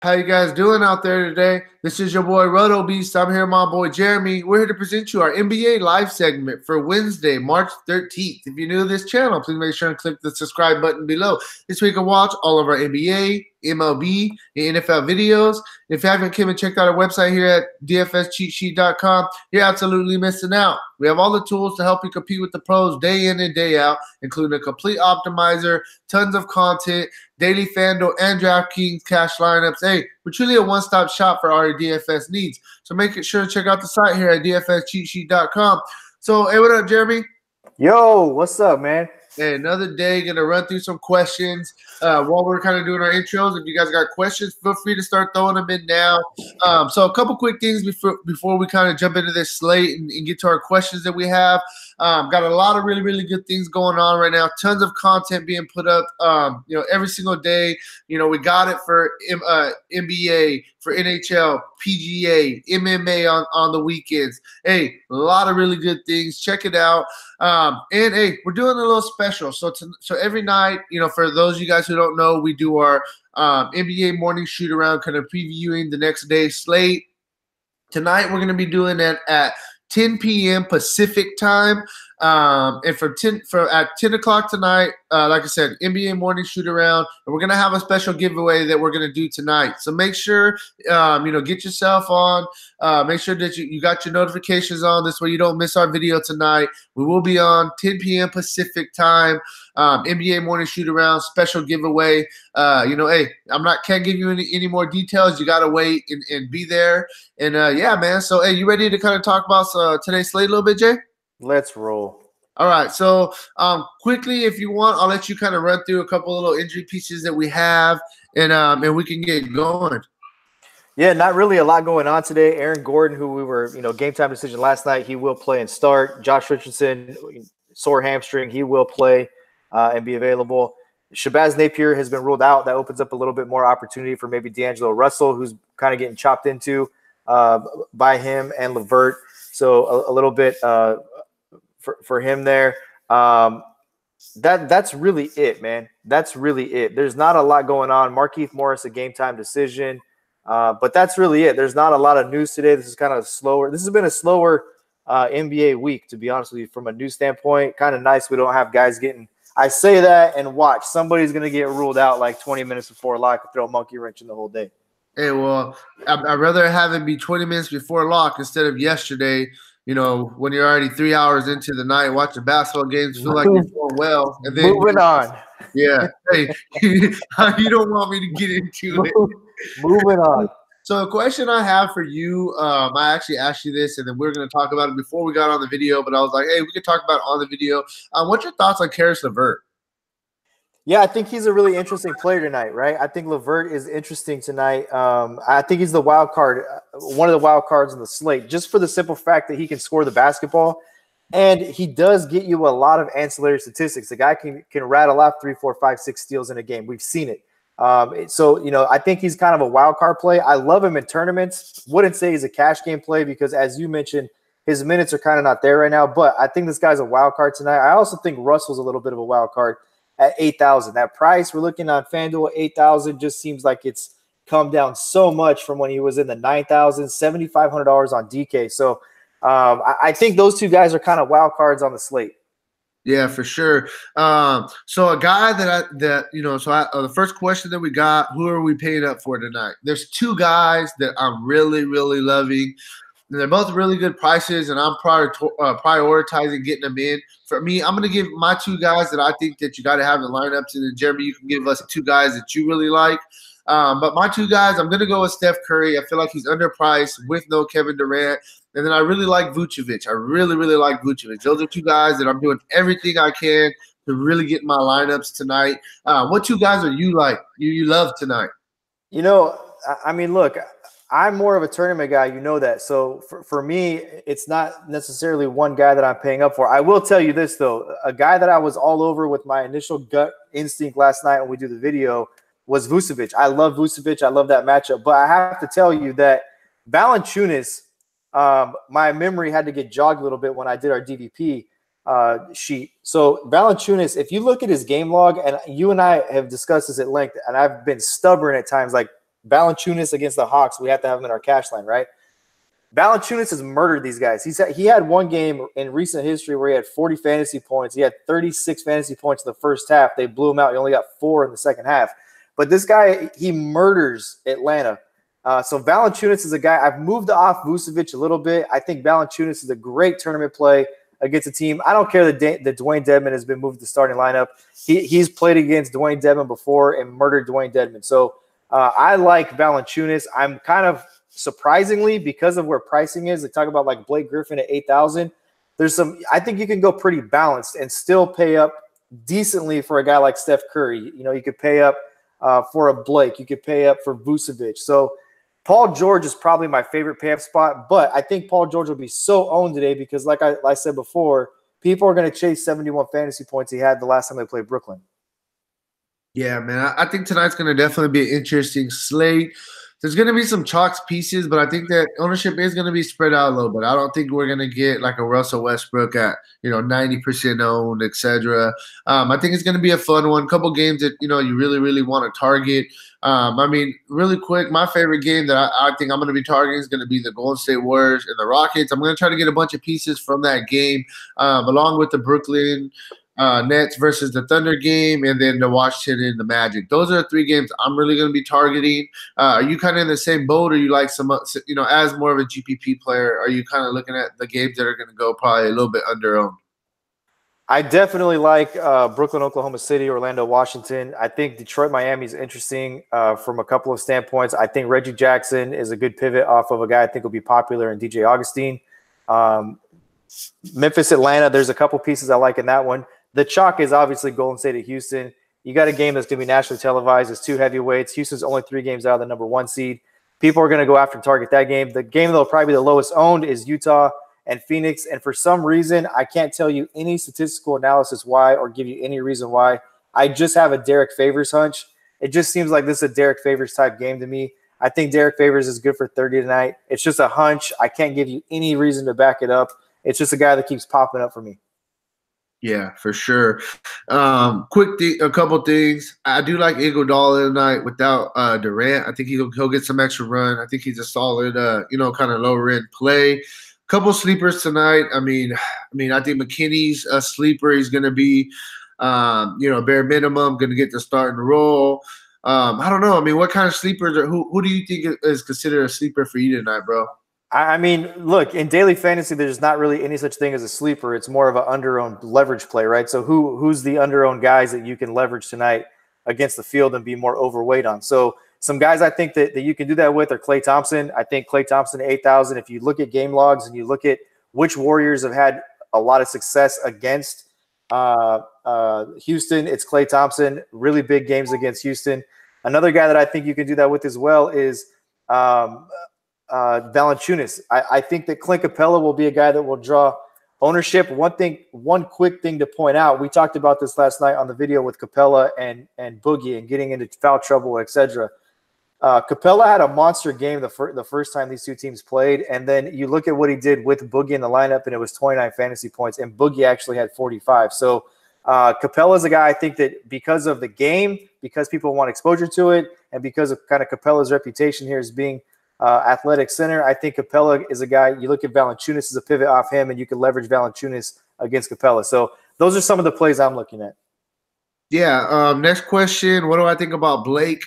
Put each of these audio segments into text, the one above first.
How you guys doing out there today? This is your boy Roto Beast. I'm here with my boy Jeremy. We're here to present you our NBA live segment for Wednesday, March 13th. If you're new to this channel, please make sure and click the subscribe button below. This way you can watch all of our NBA, MLB, and NFL videos. If you haven't came and checked out our website here at dfscheatsheet.com, you're absolutely missing out. We have all the tools to help you compete with the pros day in and day out, including a complete optimizer, tons of content, daily Fanduel and Draftkings cash lineups. Hey, we're truly a one-stop shop for all your DFS needs. So make sure to check out the site here at dfscheatsheet.com. So, hey, what up, Jeremy? Yo, what's up, man? Hey, another day, going to run through some questions while we're kind of doing our intros. If you guys got questions, feel free to start throwing them in now. So a couple quick things before we kind of jump into this slate and get to our questions that we have. Got a lot of really, really good things going on right now. Tons of content being put up, every single day. We got it for NBA, for NHL, PGA, MMA on the weekends. Hey, a lot of really good things. Check it out. And hey, we're doing a little special. So every night, for those of you guys who don't know, we do our NBA morning shoot around, kind of previewing the next day's slate. Tonight, we're going to be doing that at 10 p.m. Pacific time. And at 10 o'clock tonight, like I said, NBA morning shoot around, and we're gonna have a special giveaway that we're gonna do tonight. So make sure, get yourself on. Make sure that you got your notifications on. This way you don't miss our video tonight. We will be on 10 p.m. Pacific time. NBA morning shoot around, special giveaway. Hey, can't give you any more details. You gotta wait and be there. And yeah, man. So hey, you ready to kind of talk about today's slate a little bit, Jay? Let's roll. All right. So quickly, if you want, I'll let you kind of run through a couple of little injury pieces that we have, and we can get going. Yeah, not really a lot going on today. Aaron Gordon, who we were, game time decision last night, he will play and start. Josh Richardson, sore hamstring, he will play and be available. Shabazz Napier has been ruled out. That opens up a little bit more opportunity for maybe D'Angelo Russell, who's kind of getting chopped into by him and LeVert. So a little bit for him there. That's really it, man. That's really it. There's not a lot going on. Markieff Morris, a game time decision. But that's really it. There's not a lot of news today. This is kind of slower. This has been a slower NBA week, to be honest with you, from a news standpoint. Kind of nice we don't have guys getting – I say that and watch. Somebody's going to get ruled out like 20 minutes before lock and throw a monkey wrench in the whole day. Hey, well, I'd rather have it be 20 minutes before lock instead of yesterday, when you're already 3 hours into the night watching basketball games, feel like you're doing well. And then moving on. Yeah. Hey, you don't want me to get into it. Moving on. So a question I have for you, I actually asked you this, and then we were going to talk about it before we got on the video, but I was like, hey, we could talk about it on the video. What's your thoughts on Caris LeVert? Yeah, I think he's a really interesting player tonight, right? I think LeVert is interesting tonight. I think he's the wild card, one of the wild cards in the slate, just for the simple fact that he can score the basketball, and he does get you a lot of ancillary statistics. The guy can rattle off 3, 4, 5, 6 steals in a game. We've seen it. I think he's kind of a wild card play. I love him in tournaments. Wouldn't say he's a cash game play because, as you mentioned, his minutes are kind of not there right now. But I think this guy's a wild card tonight. I also think Russell's a little bit of a wild card at 8,000. That price we're looking on FanDuel, 8,000, just seems like it's come down so much from when he was in the 9,000, $7,500 on DK. So I think those two guys are kind of wild cards on the slate. Yeah, for sure. So a guy the first question that we got, who are we paying up for tonight? There's two guys that I'm really, really loving. And they're both really good prices, and I'm prioritizing getting them in. For me, I'm going to give my two guys that I think that you got to have in lineups, and then Jeremy, you can give us two guys that you really like. But my two guys, I'm going to go with Steph Curry. I feel like he's underpriced with no Kevin Durant. And then I really like Vucevic. I really, really like Vucevic. Those are two guys that I'm doing everything I can to really get in my lineups tonight. What two guys are you like? You love tonight? Look, I'm more of a tournament guy. You know that. So for me, it's not necessarily one guy that I'm paying up for. I will tell you this, though. A guy that I was all over with my initial gut instinct last night when we do the video was Vucevic. I love Vucevic. I love that matchup. But I have to tell you that Valanciunas, my memory had to get jogged a little bit when I did our DVP sheet. So Valanciunas, if you look at his game log, and you and I have discussed this at length, and I've been stubborn at times, like, Valanciunas against the Hawks, we have to have him in our cash line, right? Valanciunas has murdered these guys. He had one game in recent history where he had 40 fantasy points. He had 36 fantasy points in the first half. They blew him out. He only got 4 in the second half. But this guy, he murders Atlanta. So Valanciunas is a guy. I've moved off Vucevic a little bit. I think Valanciunas is a great tournament play against a team. I don't care that Dwayne Dedmon has been moved to the starting lineup. He's played against Dwayne Dedmon before and murdered Dwayne Dedmon. So I like Valanciunas. I'm kind of surprisingly, because of where pricing is, they talk about like Blake Griffin at 8,000. I think you can go pretty balanced and still pay up decently for a guy like Steph Curry. You know, you could pay up for a Blake. You could pay up for Vucevic. So Paul George is probably my favorite pay up spot, but I think Paul George will be so owned today because, like I said before, people are going to chase 71 fantasy points he had the last time they played Brooklyn. Yeah, man. I think tonight's going to definitely be an interesting slate. There's going to be some chalks pieces, but I think that ownership is going to be spread out a little bit. I don't think we're going to get like a Russell Westbrook at 90% owned, etc. I think it's going to be a fun one. Couple games that you really really want to target. I mean, really quick, my favorite game that I think I'm going to be targeting is going to be the Golden State Warriors and the Rockets. I'm going to try to get a bunch of pieces from that game, along with the Brooklyn Nets versus the Thunder game, and then the Washington and the Magic. Those are the 3 games I'm really going to be targeting. Are you kind of in the same boat, or you like some, as more of a GPP player, are you kind of looking at the games that are going to go probably a little bit under-owned? I definitely like Brooklyn, Oklahoma City, Orlando, Washington. I think Detroit, Miami is interesting from a couple of standpoints. I think Reggie Jackson is a good pivot off of a guy I think will be popular in DJ Augustine. Memphis, Atlanta, there's a couple pieces I like in that one. The chalk is obviously Golden State at Houston. You got a game that's going to be nationally televised. It's 2 heavyweights. Houston's only 3 games out of the number 1 seed. People are going to go after and target that game. The game that will probably be the lowest owned is Utah and Phoenix. And for some reason, I can't tell you any statistical analysis why or give you any reason why. I just have a Derek Favors hunch. It just seems like this is a Derek Favors type game to me. I think Derek Favors is good for 30 tonight. It's just a hunch. I can't give you any reason to back it up. It's just a guy that keeps popping up for me. Yeah, for sure. A couple things. I do like Iguodala tonight without Durant. I think he'll get some extra run. I think he's a solid, kind of lower end play. Couple sleepers tonight. I mean, I think McKinney's a sleeper. He's going to be, bare minimum, going to get the start and the role. I don't know. I mean, what kind of sleepers who do you think is considered a sleeper for you tonight, bro? I mean, look, in daily fantasy, there's not really any such thing as a sleeper. It's more of an under-owned leverage play, right? So who's the under-owned guys that you can leverage tonight against the field and be more overweight on? So some guys I think that you can do that with are Klay Thompson. I think Klay Thompson, 8,000. If you look at game logs and you look at which Warriors have had a lot of success against Houston, it's Klay Thompson. Really big games against Houston. Another guy that I think you can do that with as well is Valanciunas. I think that Clint Capella will be a guy that will draw ownership. One quick thing to point out, we talked about this last night on the video with Capella and Boogie and getting into foul trouble, etc. Capella had a monster game the first time these 2 teams played, and then you look at what he did with Boogie in the lineup, and it was 29 fantasy points, and Boogie actually had 45. So Capella is a guy I think that because of the game, because people want exposure to it, and because of kind of Capella's reputation here as being athletic center, I think Capella is a guy. You look at Valanciunas as a pivot off him, and you can leverage Valanciunas against Capella. So those are some of the plays I'm looking at. Yeah. Next question. What do I think about Blake?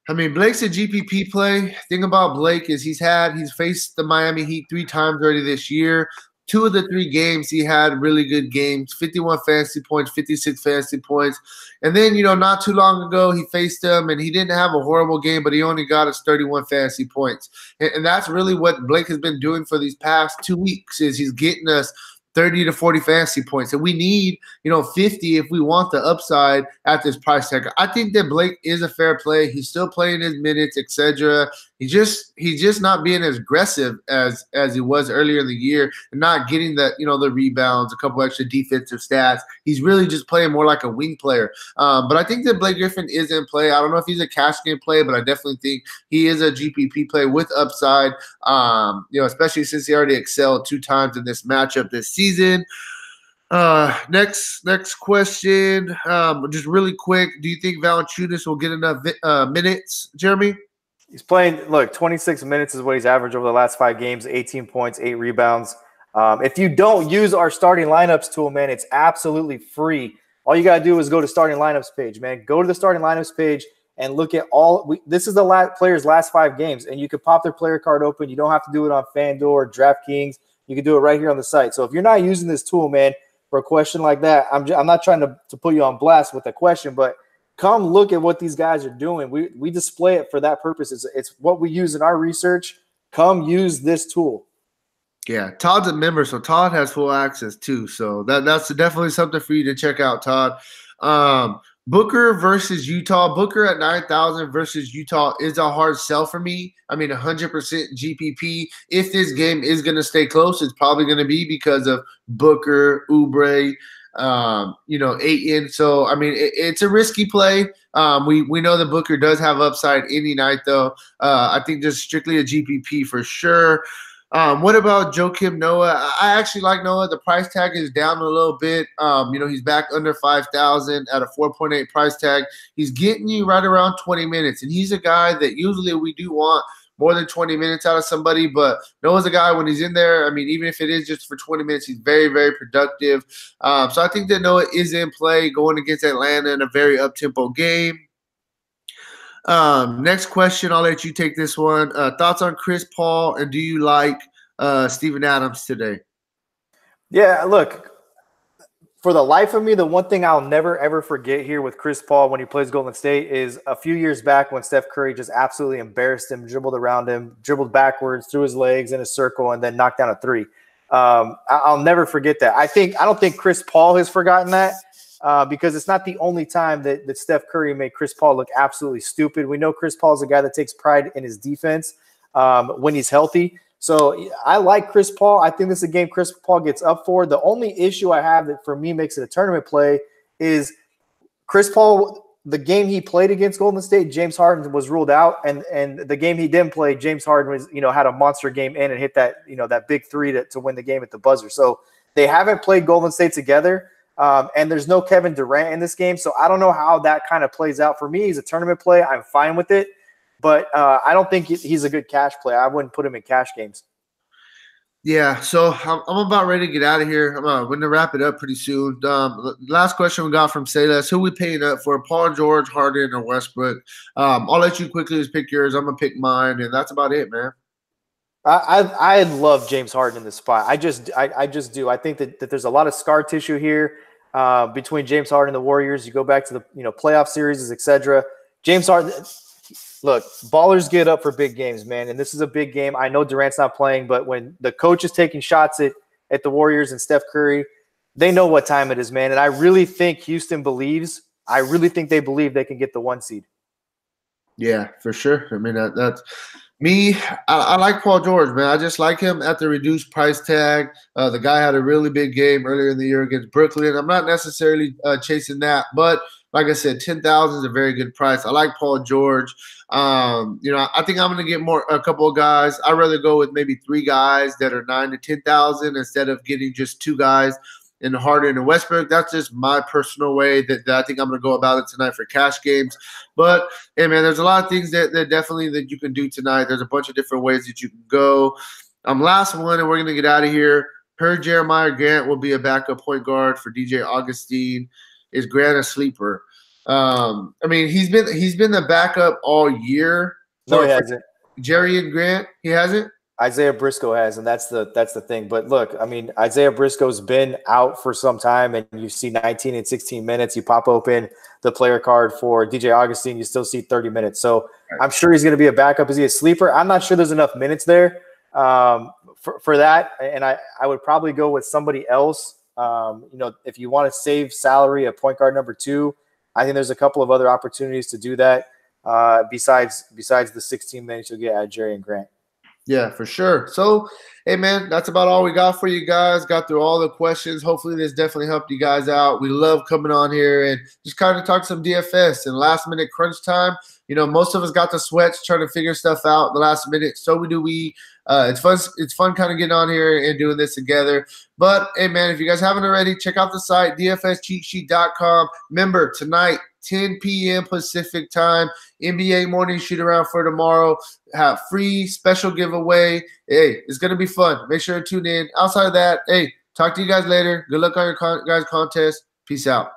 I mean, Blake's a GPP play. Thing about Blake is he's faced the Miami Heat 3 times already this year. 2 of the 3 games he had really good games, 51 fantasy points, 56 fantasy points. And then, not too long ago, he faced them, and he didn't have a horrible game, but he only got us 31 fantasy points. And that's really what Blake has been doing for these past 2 weeks is he's getting us 30 to 40 fantasy points. And we need, 50 if we want the upside at this price tag. I think that Blake is a fair play. He's still playing his minutes, etc. He's just not being as aggressive as he was earlier in the year and not getting the rebounds, a couple extra defensive stats. He's really just playing more like a wing player. But I think that Blake Griffin is in play. I don't know if he's a cash game play, but I definitely think he is a GPP play with upside. Especially since he already excelled 2 times in this matchup this season. Next question. Just really quick, do you think Valanciunas will get enough minutes, Jeremy? He's playing, look, 26 minutes is what he's averaged over the last 5 games, 18 points, 8 rebounds. If you don't use our starting lineups tool, man, it's absolutely free. All you got to do is go to starting lineups page, man. Go to the starting lineups page and look at this is the players' last 5 games, and you can pop their player card open. You don't have to do it on Fanduel or Draftkings. You can do it right here on the site. So if you're not using this tool, man, for a question like that, I'm not trying to put you on blast with a question, but come look at what these guys are doing. We display it for that purpose. It's what we use in our research. Come use this tool. Yeah, Todd's a member, so Todd has full access too. So that's definitely something for you to check out, Todd. Booker versus Utah. Booker at 9,000 versus Utah is a hard sell for me. I mean, 100% GPP. If this game is going to stay close, it's probably going to be because of Booker, Oubre, Ayton. So, I mean, it's a risky play. We know that Booker does have upside any night, though. I think just strictly a GPP for sure. What about Joakim Noah? I actually like Noah. The price tag is down a little bit. He's back under 5,000 at a 4.8 price tag. He's getting you right around 20 minutes, and he's a guy that usually we do want more than 20 minutes out of somebody, but Noah's a guy when he's in there, I mean, even if it is just for 20 minutes, he's very, very productive. So I think that Noah is in play going against Atlanta in a very up-tempo game. Next question, I'll let you take this one. Thoughts on Chris Paul, and do you like Steven Adams today? Yeah, look, for the life of me, the one thing I'll never, ever forget here with Chris Paul when he plays Golden State is a few years back when Steph Curry just absolutely embarrassed him, dribbled around him, dribbled backwards, threw his legs in a circle, and then knocked down a 3. I'll never forget that. I don't think Chris Paul has forgotten that. Because it's not the only time that Steph Curry made Chris Paul look absolutely stupid. We know Chris Paul is a guy that takes pride in his defense when he's healthy. So I like Chris Paul. I think this is a game Chris Paul gets up for. The only issue I have that for me makes it a tournament play is Chris Paul, the game he played against Golden State, James Harden was ruled out. And the game he didn't play, James Harden was, had a monster game in and hit that, that big 3 to win the game at the buzzer. So they haven't played Golden State together. And there's no Kevin Durant in this game, so I don't know how that kind of plays out for me. He's a tournament play. I'm fine with it, but I don't think he's a good cash play. I wouldn't put him in cash games. Yeah, so I'm about ready to get out of here. I'm going to wrap it up pretty soon. Last question we got from Salas. Who we paying up for, Paul George, Harden, or Westbrook? I'll let you quickly just pick yours. I'm going to pick mine, and that's about it, man. I love James Harden in this spot. I just do. I think that there's a lot of scar tissue here between James Harden and the Warriors. You go back to the playoff series, etc. James Harden, look, ballers get up for big games, man, and this is a big game. I know Durant's not playing, but when the coach is taking shots at the Warriors and Steph Curry, they know what time it is, man. And I really think Houston believes. I really think they believe they can get the 1 seed. Yeah, for sure. I mean, that's me. I like Paul George, man. I just like him at the reduced price tag. The guy had a really big game earlier in the year against Brooklyn. I'm not necessarily chasing that, but like I said, 10,000 is a very good price. I like Paul George. I think I'm going to get a couple of guys. I'd rather go with maybe 3 guys that are 9,000 to 10,000 instead of getting just 2 guys in Harden and Westbrook. That's just my personal way that I think I'm going to go about it tonight for cash games. But, hey, man, there's a lot of things that definitely that you can do tonight. There's a bunch of different ways that you can go. Last one, and we're going to get out of here. Heard Jeremiah Grant will be a backup point guard for DJ Augustine. Is Grant a sleeper? I mean, he's been the backup all year. No, he hasn't. Jerry and Grant, he hasn't? Isaiah Briscoe has, and that's the thing. But look, I mean, Isaiah Briscoe's been out for some time, and you see 19 and 16 minutes. You pop open the player card for DJ Augustine, you still see 30 minutes. So I'm sure he's going to be a backup. Is he a sleeper? I'm not sure there's enough minutes there for that, and I would probably go with somebody else. If you want to save salary at point guard number 2, I think there's a couple of other opportunities to do that besides the 16 minutes you'll get at Jerry and Grant. Yeah, for sure. So, hey, man, that's about all we got for you guys. Got through all the questions. Hopefully this definitely helped you guys out. We love coming on here and just kind of talk some DFS and last-minute crunch time. Most of us got the sweats trying to figure stuff out in the last minute. So do we. It's fun. It's fun kind of getting on here and doing this together. But, hey, man, if you guys haven't already, check out the site, dfscheatsheet.com. Remember, tonight, 10 p.m. Pacific time. NBA morning shoot around for tomorrow. Have free special giveaway. Hey, it's going to be fun. Make sure to tune in. Outside of that, hey, talk to you guys later. Good luck on your guys' contest. Peace out.